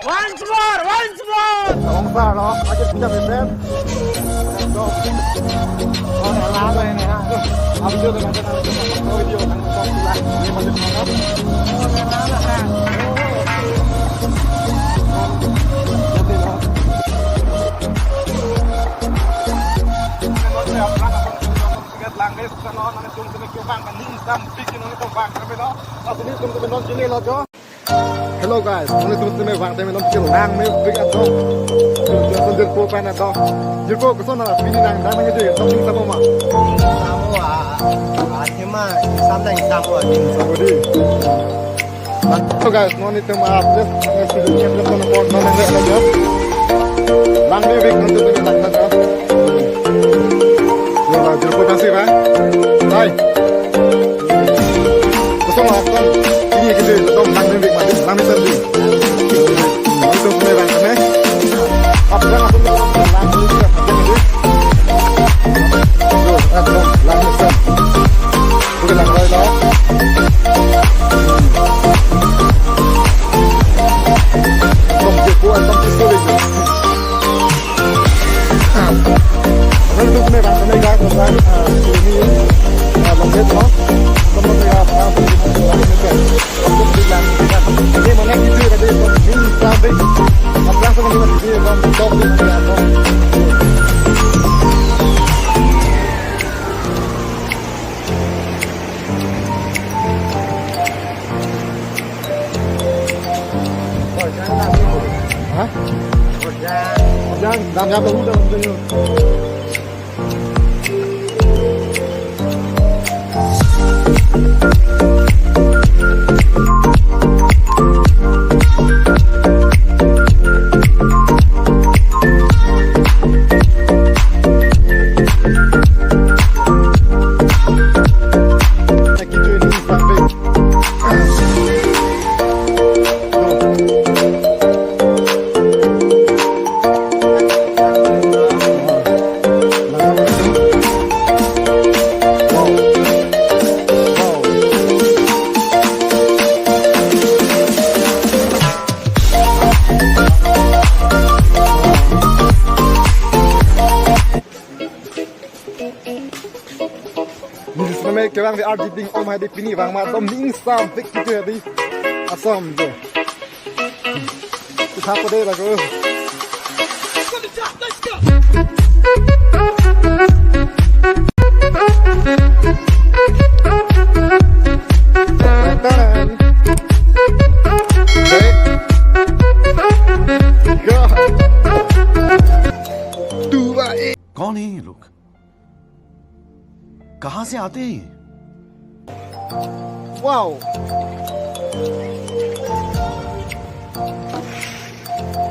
Once more. Không sao đó, anh chỉ chậm một phép. Con này lá này này ha. Ông chưa được làm cái nào cho nó video thằng con lại nhưng mà đừng có nó lá là ha. Lang deh, bukan orang mana cuma kena kau bang kan ni, sam pikir orang kau bang, tapi lo, aku ni cuma kena nonton sini lo jo. Hello guys, ini cuma kena bang, tapi nonton kiri lang, ni big atau, cuma jadi kau pan atau, jadi kau kesana lah, ini lang, dah macam tu, nonton sama mah. Sama cuma sometimes sama Sama di. So guys, nonton itu maaf je, nonton sini kita nonton nonton ni jo. Lang ni big nonton tu lang jo. Rồi giờ cô ta xí vậy đây xong rồi con cái gì tôm làm lên việc mà làm lên sân gì nói tôm này bạn đấy học ra là không làm như thế rồi ăn tôm làm lên sân tôi làm rồi đó không chịu cô ăn tôm chỉ số đi untuk merah mereka tentang ini lembut loh teman saya untuk bilang ini mana gitu tadi ini sampai apa yang saya ini dalam top ini ada hah? Jangan dulu. Cái bang về Argentina ôm hai đi pini vàng mà tôm những sao tích cái chuyện đi xong rồi cái tháp ở đây là cơ कौन है ये लोग कहां से आते हैं wow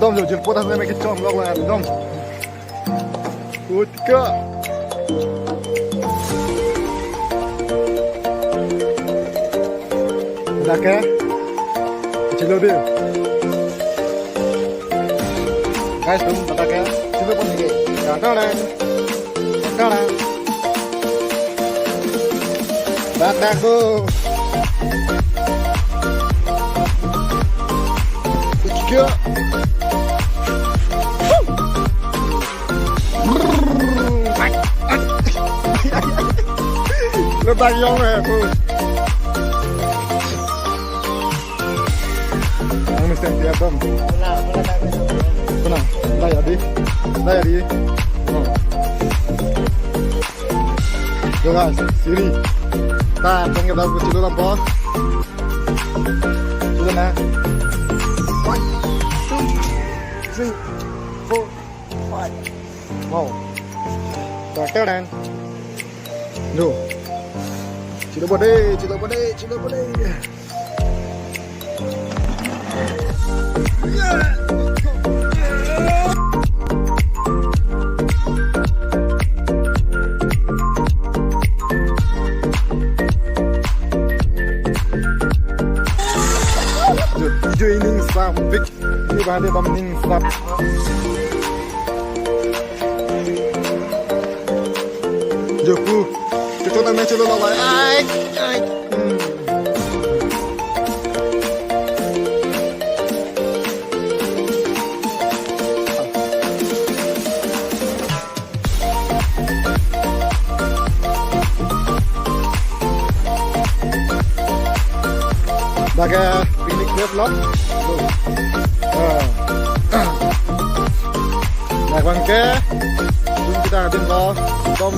Dom rồi chừng potas này cái chom log là Dom cút cơ là cái chỉ đâu đi guys tum bata cái chỉ đâu con gì đó này Bataku Ichigo Nó tăng giống này Ang mesti dia dom Tenang, dah ya di Yo guys, sini ta pengen tahu kecil lah bos sudah na 1, 2, 3, 4, 5 wow tak dan no cila pada video ini sampai ini bahannya bamning sap Joku kita nak macam lo lah ai lihat loh. Nah bangke, belum kita ngatin loh. Tom,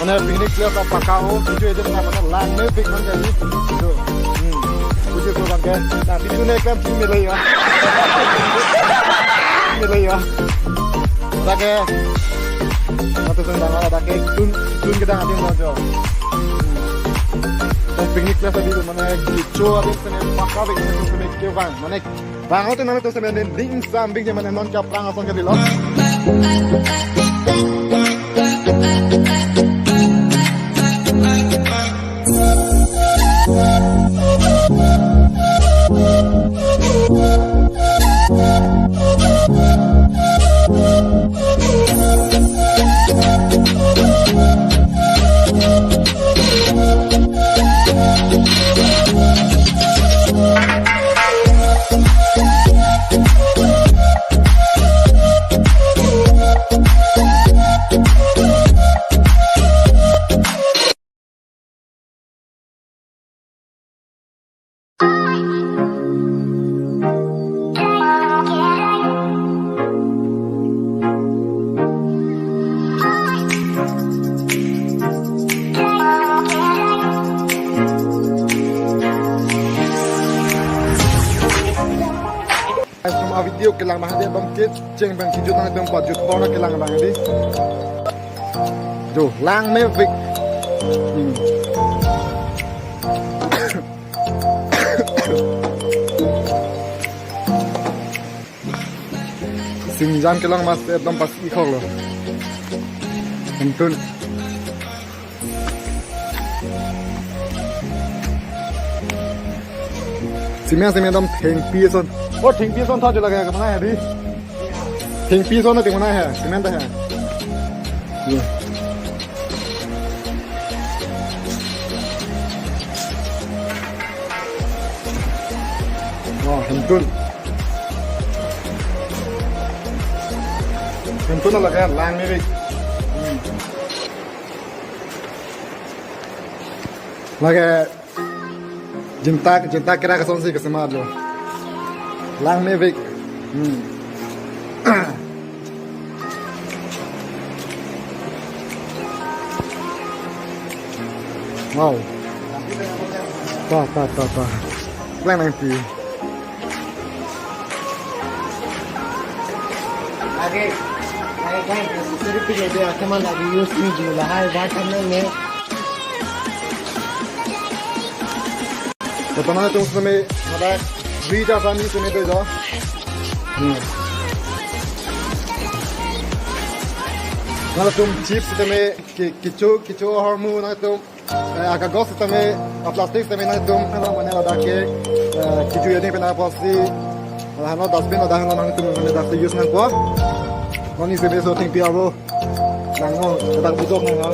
mana piknik lihat apa kau? Itu itu kenapa lang piknik bangke ni? Tuh, puji tu bangke. Nah di sini kan sini lagi ya. Sini lagi ya. Bangke, nanti sedang ada bangke. Tun kita ngatin loh jo. Piknik lah tadi tu mana kicu ada sebenarnya pakar itu sebenarnya kiuan mana bang itu nama tu sebenarnya ding sambing je mana non caprang asal ke dilok. Semua video kelang mahal dia bangkit, ceng bang kijut nang tempat jut bona kelang bang di. Jo, lang mevik. Sinjam kelang mas एकदम pas ikhok loh. Entun. Simnya dom theng pi son. Oh theng pi son tha jo laga ka mana hai di? Theng pi son na te mana hai? Simnya ta hai. Ye. Oh hentun. Hentun na laga lang me bik. Laga Jinta kira ka sonsi ka samad lo. Lang me vik. Wow. Ta. Lang nang pi. आगे काय सिर्फ ये दे आत्मा लगी यूज में जुला है बात में Pertama itu sampai ada berita kami sampai tu dah. Kalau tu chips sampai kicu hormon nanti tu agak gos sampai plastik sampai nanti tu mana ada ke kicu ini pernah plastik. Kalau dustbin ada yang nanti tu mana dustbin use nanti kuah. Kami sampai so tinggi abo. Nango tetap butuh nango.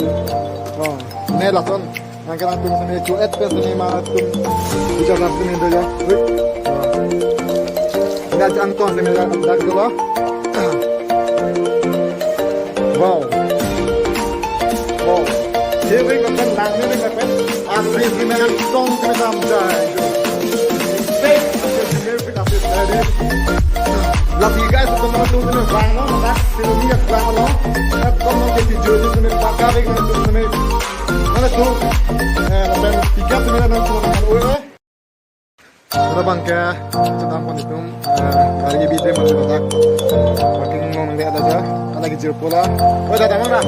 Oh, ni lah tu. Angkat antum sampai cuet pun sampai matum bisa sampai ni dah. Ini aja antum sampai dah dulu. Wow. Ini kan lang ni kan pen. Asli ni kan song kena sampai. Baik, asli tadi. Lagi guys tu mana tu ni bangun, nak sini aku bangun. Aku mau jadi jodoh sampai pakai dengan tu sampai. Mana tu? Dan tiga sebenarnya nanti orang orang. Ada bangka, sedang pun itu. Hari ini kita masih letak. Makin ngomong lihat aja. Ada kecil pula. Oh dah tahu dah.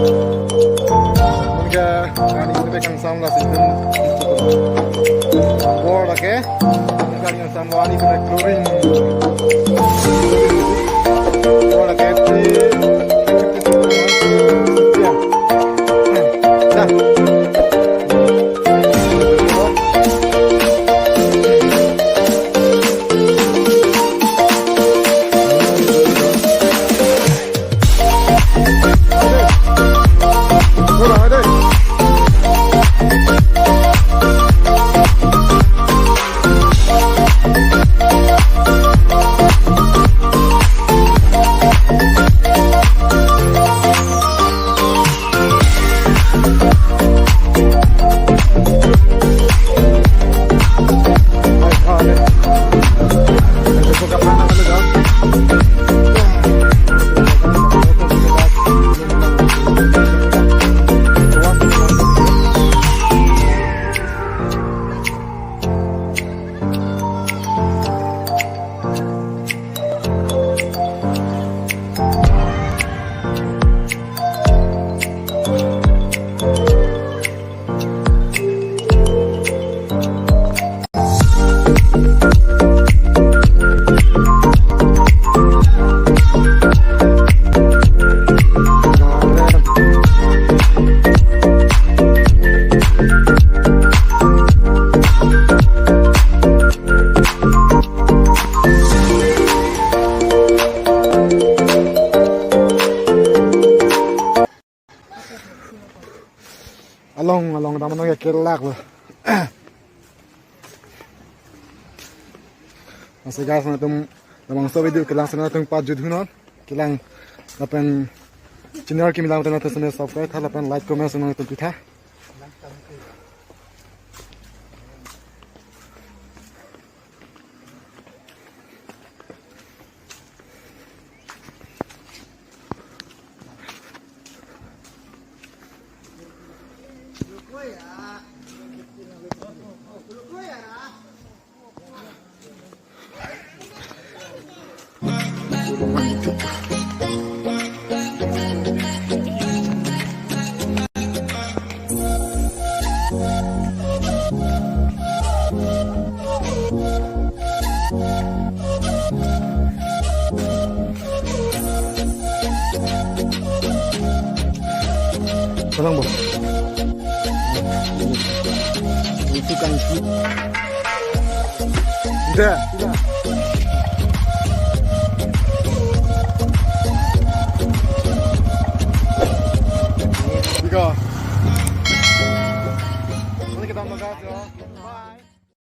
Bangka, hari ini pegang sama lah sistem. Bor lagi. Bangka yang sama hari ini chlorine. Bor lagi. Dah. namanya kelak loh. Masih guys, nanti namang so video kelang sana nanti 4 judul non, kelang lapan channel kami lang nanti sana subscribe, lapan like comment sana nanti kita. Tenang bos. Itu kan. Tidak.